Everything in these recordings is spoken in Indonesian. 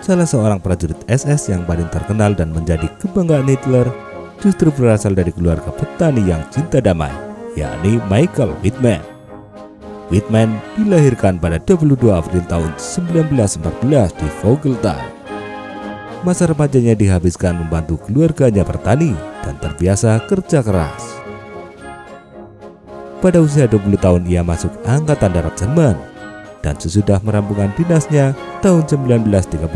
Salah seorang prajurit SS yang paling terkenal dan menjadi kebanggaan Hitler justru berasal dari keluarga petani yang cinta damai, yakni Michael Wittmann. Wittmann dilahirkan pada 22 April tahun 1914 di Vogeltal. Masa remajanya dihabiskan membantu keluarganya bertani dan terbiasa kerja keras. Pada usia 20 tahun ia masuk Angkatan Darat Jerman, dan sesudah merampungkan dinasnya tahun 1939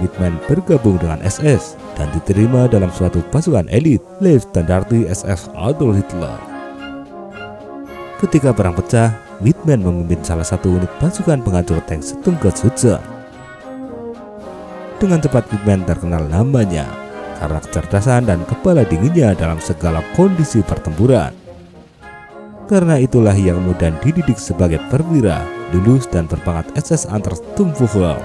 Wittmann bergabung dengan SS dan diterima dalam suatu pasukan elit Leibstandarte SS Adolf Hitler. Ketika perang pecah, Wittmann memimpin salah satu unit pasukan penghancur tank Sturmgeschütze. Dengan cepat Wittmann terkenal namanya karena kecerdasan dan kepala dinginnya dalam segala kondisi pertempuran. Karena itulah ia kemudian dididik sebagai perwira, lulus dan berpangkat SS Untersturmführer.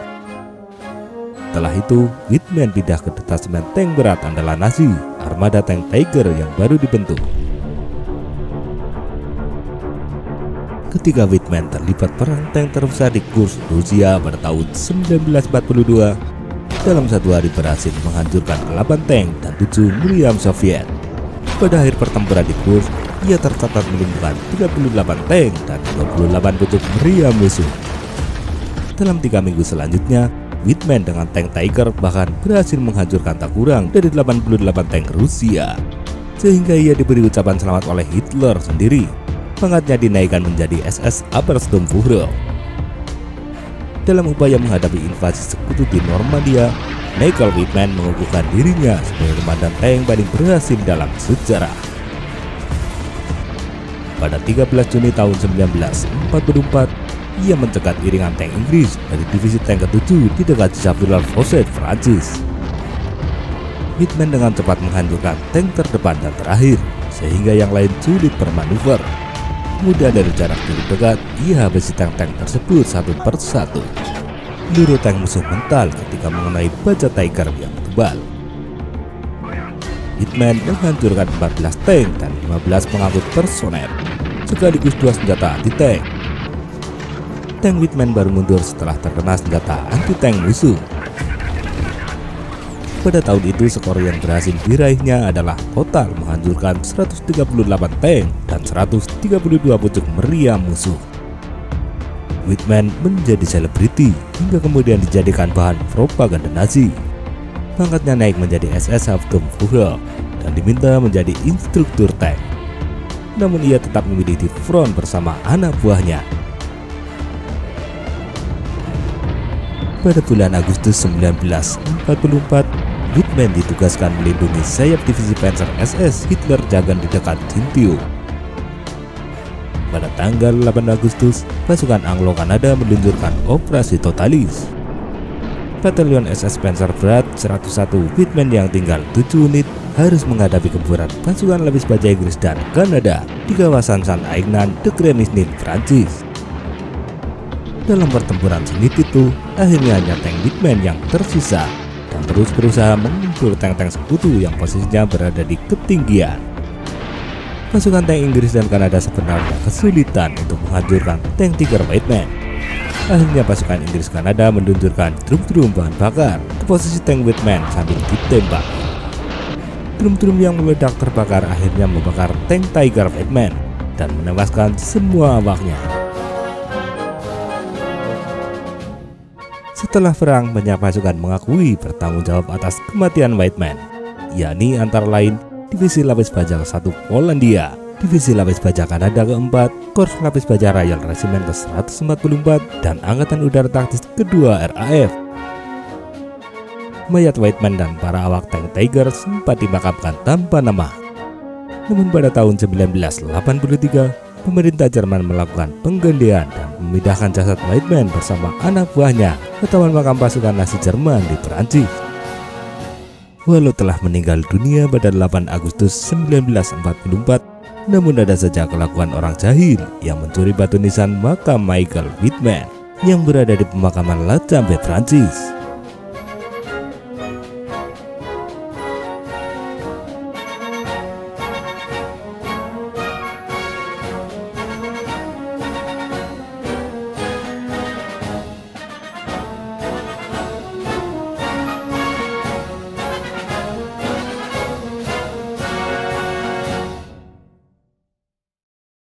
Setelah itu, Wittmann pindah ke detasemen tank berat andalan Nazi, armada tank Tiger yang baru dibentuk. Ketika Wittmann terlibat perang tank terbesar di Kursk, Rusia pada tahun 1942, dalam satu hari berhasil menghancurkan 8 tank dan 7 meriam Soviet. Pada akhir pertempuran di Kursk, ia tercatat melumpuhkan 38 tank dan 28 pucuk meriam musuh. Dalam 3 minggu selanjutnya, Wittmann dengan tank Tiger bahkan berhasil menghancurkan tak kurang dari 88 tank Rusia, sehingga ia diberi ucapan selamat oleh Hitler sendiri. Pangkatnya dinaikkan menjadi SS Obersturmführer. Dalam upaya menghadapi invasi sekutu di Normandia, Michael Wittmann mengukuhkan dirinya sebagai komandan tank paling berhasil dalam sejarah. Pada 13 Juni tahun 1944, ia mencegat iringan tank Inggris dari divisi tank ke-7 di dekat Chavillers-Fosset, Prancis. Wittmann dengan cepat menghancurkan tank terdepan dan terakhir, sehingga yang lain sulit bermanuver. Kemudian dari jarak cukup dekat, ia habisi tank-tank tersebut satu persatu. Peluru tank musuh mental ketika mengenai baja Tiger yang tebal. Wittmann menghancurkan 14 tank dan 15 pengangkut personel, sekaligus 2 senjata anti-tank. Tank Wittmann baru mundur setelah terkena senjata anti-tank musuh. Pada tahun itu skor yang berhasil diraihnya adalah total menghancurkan 138 tank dan 132 pucuk meriam musuh. Wittmann menjadi selebriti hingga kemudian dijadikan bahan propaganda Nazi. Pangkatnya naik menjadi SS Hauptsturmführer dan diminta menjadi instruktur tank. Namun ia tetap memilih di front bersama anak buahnya. Pada bulan Agustus 1944, Wittmann ditugaskan melindungi sayap divisi Panzer SS Hitler Jagern di dekat Tintiu. Pada tanggal 8 Agustus, pasukan Anglo-Kanada meluncurkan Operasi Totalis. Batalion SS Panzer Berat 101 Wittmann yang tinggal 7 unit harus menghadapi gempuran pasukan lapis baja Inggris dan Kanada di kawasan Saint-Aignan de Gremesnil, Prancis. Dalam pertempuran sengit itu, akhirnya hanya tank Wittmann yang tersisa dan terus berusaha mengumpul tank-tank sekutu yang posisinya berada di ketinggian. Pasukan tank Inggris dan Kanada sebenarnya kesulitan untuk menghancurkan tank Tiger Wittmann. Akhirnya pasukan Inggris Kanada meluncurkan drum-drum bahan bakar ke posisi tank Wittmann sambil ditembak. Drum-drum yang meledak terbakar akhirnya membakar tank Tiger Wittmann dan menewaskan semua awaknya. Setelah perang, banyak pasukan mengakui bertanggung jawab atas kematian Wittmann, yakni antara lain Divisi Lapis Baja ke-1 Polandia, Divisi Lapis Baja Kanada ke-4, Korps Lapis Baja Royal Regiment ke-144, dan Angkatan Udara Taktis ke-2 RAF. Mayat Wittmann dan para awak tank Tiger sempat dimakamkan tanpa nama. Namun pada tahun 1983, pemerintah Jerman melakukan penggantian dan memindahkan jasad Wittmann bersama anak buahnya ke taman makam pasukan Nazi Jerman di Perancis. Walau telah meninggal dunia pada 8 Agustus 1944, namun ada saja kelakuan orang jahil yang mencuri batu nisan makam Michael Wittmann yang berada di pemakaman La Chambre, Prancis.